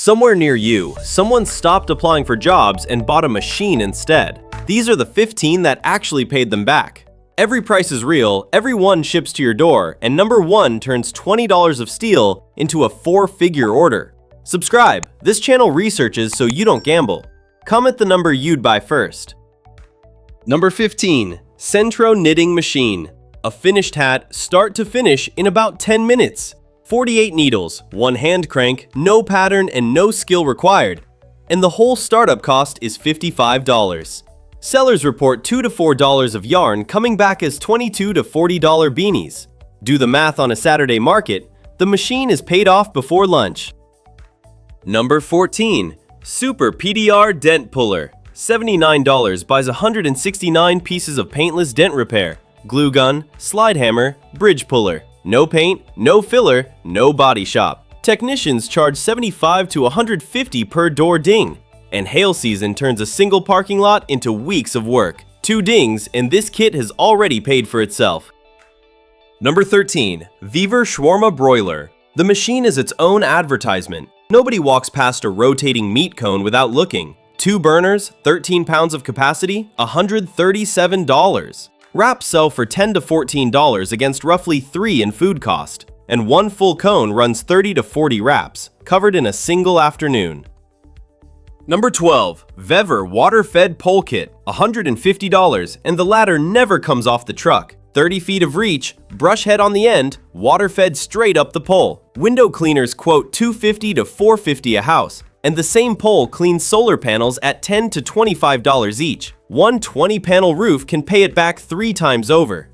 Somewhere near you, someone stopped applying for jobs and bought a machine instead. These are the 15 that actually paid them back. Every price is real, every one ships to your door, and number 1 turns $20 of steel into a 4-figure order. Subscribe. This channel researches so you don't gamble. Comment the number you'd buy first. Number 15. SENTRO Knitting Machine. A finished hat, start to finish in about 10 minutes. 48 needles, 1 hand crank, no pattern and no skill required. And the whole startup cost is $55. Sellers report $2 to $4 of yarn coming back as $22 to $40 beanies. Do the math on a Saturday market, the machine is paid off before lunch. Number 14. Super PDR Dent Puller. $79 buys 169 pieces of paintless dent repair, glue gun, slide hammer, bridge puller. No paint, no filler, no body shop. Technicians charge $75 to $150 per door ding. And hail season turns a single parking lot into weeks of work. 2 dings and this kit has already paid for itself. Number 13. VEVOR Shawarma Broiler. The machine is its own advertisement. Nobody walks past a rotating meat cone without looking. 2 burners, 13 pounds of capacity, $137. Wraps sell for $10 to $14 against roughly $3 in food cost. And 1 full cone runs 30 to 40 wraps, covered in a single afternoon. Number 12. VEVOR Water-Fed Pole Kit. $150, and the ladder never comes off the truck. 30 feet of reach, brush head on the end, water-fed straight up the pole. Window cleaners quote $250 to $450 a house, and the same pole cleans solar panels at $10 to $25 each. One 20-panel roof can pay it back 3 times over.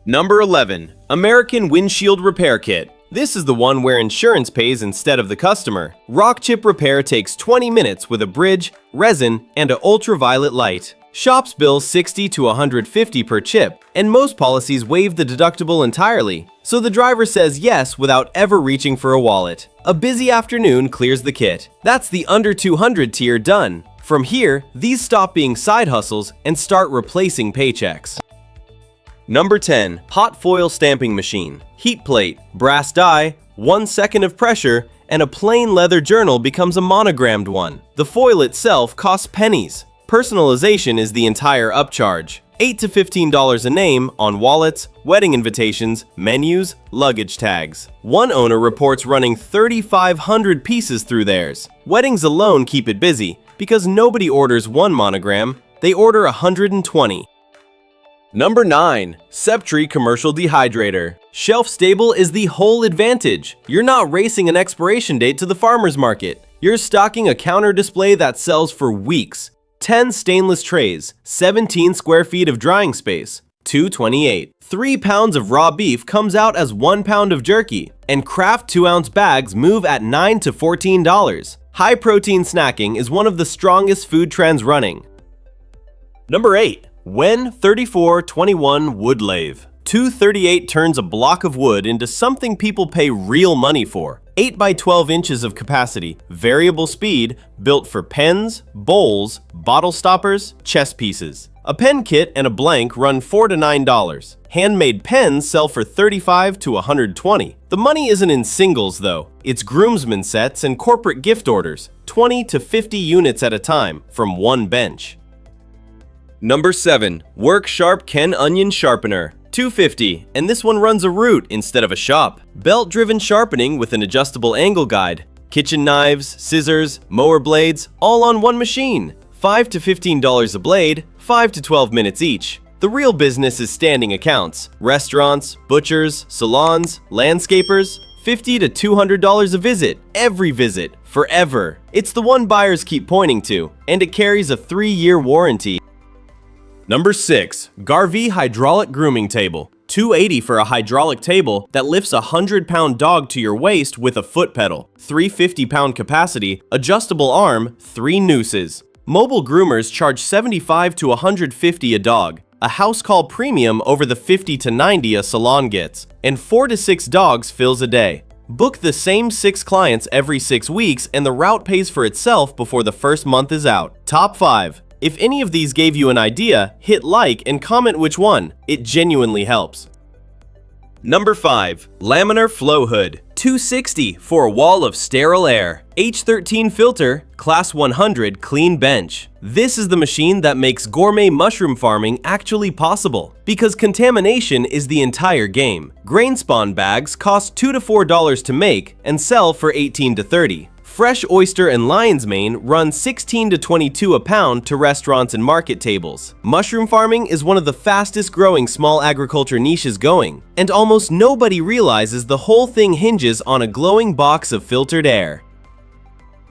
Number 11. American Windshield Repair Kit. This is the one where insurance pays instead of the customer. Rock chip repair takes 20 minutes with a bridge, resin, and an ultraviolet light. Shops bill $60 to $150 per chip, and most policies waive the deductible entirely, so the driver says yes without ever reaching for a wallet. A busy afternoon clears the kit. That's the under 200 tier done. From here, these stop being side hustles and start replacing paychecks. Number 10. Hot Foil Stamping Machine. Heat plate, brass die, 1 second of pressure, and a plain leather journal becomes a monogrammed one. The foil itself costs pennies. Personalization is the entire upcharge. $8 to $15 a name on wallets, wedding invitations, menus, luggage tags. One owner reports running 3,500 pieces through theirs. Weddings alone keep it busy because nobody orders 1 monogram, they order 120. Number 9. SEPTREE Commercial Dehydrator. Shelf stable is the whole advantage. You're not racing an expiration date to the farmer's market. You're stocking a counter display that sells for weeks. 10 stainless trays, 17 square feet of drying space, $228. 3 pounds of raw beef comes out as 1 pound of jerky, and Kraft 2-ounce bags move at $9 to $14. High protein snacking is one of the strongest food trends running. Number 8. WEN 3421 Wood Lathe. 238 turns a block of wood into something people pay real money for. 8 by 12 inches of capacity, variable speed, built for pens, bowls, bottle stoppers, chess pieces. A pen kit and a blank run $4 to $9. Handmade pens sell for $35 to $120. The money isn't in singles though. It's groomsmen sets and corporate gift orders, 20 to 50 units at a time from one bench. Number 7. Work Sharp Ken Onion Sharpener. $250, and this one runs a route instead of a shop. Belt-driven sharpening with an adjustable angle guide. Kitchen knives, scissors, mower blades, all on one machine. $5 to $15 a blade, 5 to 12 minutes each. The real business is standing accounts. Restaurants, butchers, salons, landscapers. $50 to $200 a visit, every visit, forever. It's the one buyers keep pointing to, and it carries a 3-year warranty. Number 6. GARVEE Hydraulic Grooming Table. $280 for a hydraulic table that lifts a 100-pound dog to your waist with a foot pedal. 350-pound capacity, adjustable arm, 3 nooses. Mobile groomers charge $75 to $150 a dog. A house call premium over the $50 to $90 a salon gets. And 4 to 6 dogs fills a day. Book the same 6 clients every 6 weeks and the route pays for itself before the first month is out. Top 5. If any of these gave you an idea, hit like and comment which one. It genuinely helps. Number 5. Laminar Flow Hood. $260 for a wall of sterile air. H13 filter, Class 100 clean bench. This is the machine that makes gourmet mushroom farming actually possible, because contamination is the entire game. Grain spawn bags cost $2 to $4 to make and sell for $18 to $30. Fresh oyster and lion's mane run $16 to $22 a pound to restaurants and market tables. Mushroom farming is one of the fastest growing small agriculture niches going, and almost nobody realizes the whole thing hinges on a glowing box of filtered air.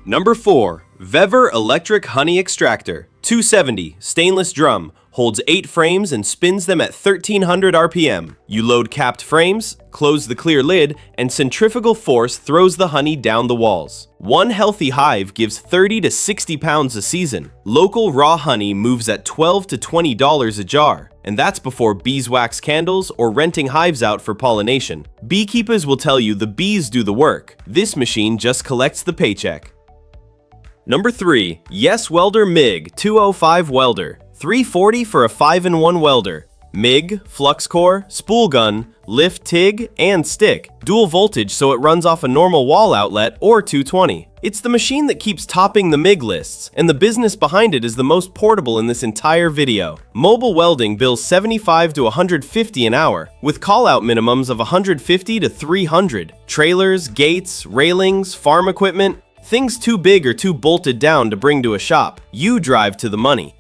Number 4. VEVOR Electric Honey Extractor. $270, stainless drum, holds 8 frames and spins them at 1300 RPM. You load capped frames, close the clear lid, and centrifugal force throws the honey down the walls. One healthy hive gives 30 to 60 pounds a season. Local raw honey moves at $12 to $20 a jar, and that's before beeswax candles or renting hives out for pollination. Beekeepers will tell you the bees do the work. This machine just collects the paycheck. Number 3. YESWELDER MIG 205 welder. $340 for a 5-in-1 welder. MIG, flux core, spool gun, lift TIG, and stick. Dual voltage so it runs off a normal wall outlet or 220. It's the machine that keeps topping the MIG lists, and the business behind it is the most portable in this entire video. Mobile welding bills $75 to $150 an hour, with call-out minimums of $150 to $300. Trailers, gates, railings, farm equipment, things too big or too bolted down to bring to a shop. You drive to the money.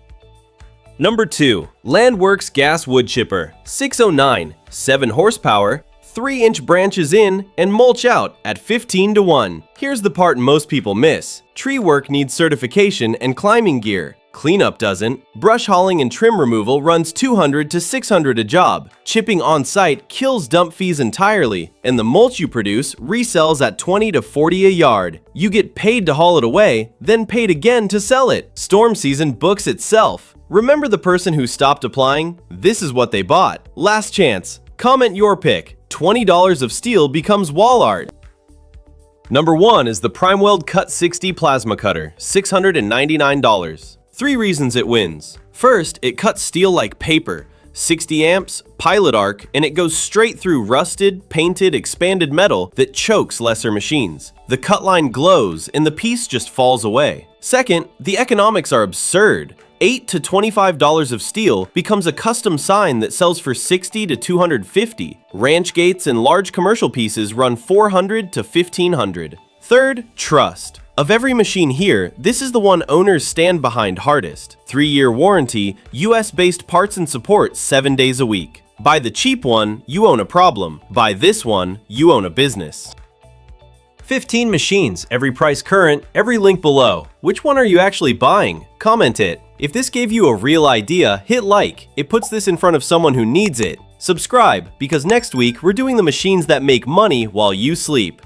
Number 2. LANDWORKS Gas Wood Chipper. $609, 7 horsepower, 3-inch branches in and mulch out at 15 to 1. Here's the part most people miss. Tree work needs certification and climbing gear. Cleanup doesn't. Brush hauling and trim removal runs $200 to $600 a job. Chipping on-site kills dump fees entirely, and the mulch you produce resells at $20 to $40 a yard. You get paid to haul it away, then paid again to sell it. Storm season books itself. Remember the person who stopped applying? This is what they bought. Last chance. Comment your pick. $20 of steel becomes wall art. Number 1 is the PRIMEWELD Cut 60 Plasma Cutter. $699. 3 reasons it wins. First, it cuts steel like paper. 60 amps, pilot arc, and it goes straight through rusted, painted, expanded metal that chokes lesser machines. The cut line glows and the piece just falls away. Second, the economics are absurd. $8 to $25 of steel becomes a custom sign that sells for $60 to $250. Ranch gates and large commercial pieces run $400 to $1,500. Third, trust. Of every machine here, this is the one owners stand behind hardest. 3-year warranty, US-based parts and support 7 days a week. Buy the cheap one, you own a problem. Buy this one, you own a business. 15 machines, every price current, every link below. Which one are you actually buying? Comment it. If this gave you a real idea, hit like. It puts this in front of someone who needs it. Subscribe, because next week we're doing the machines that make money while you sleep.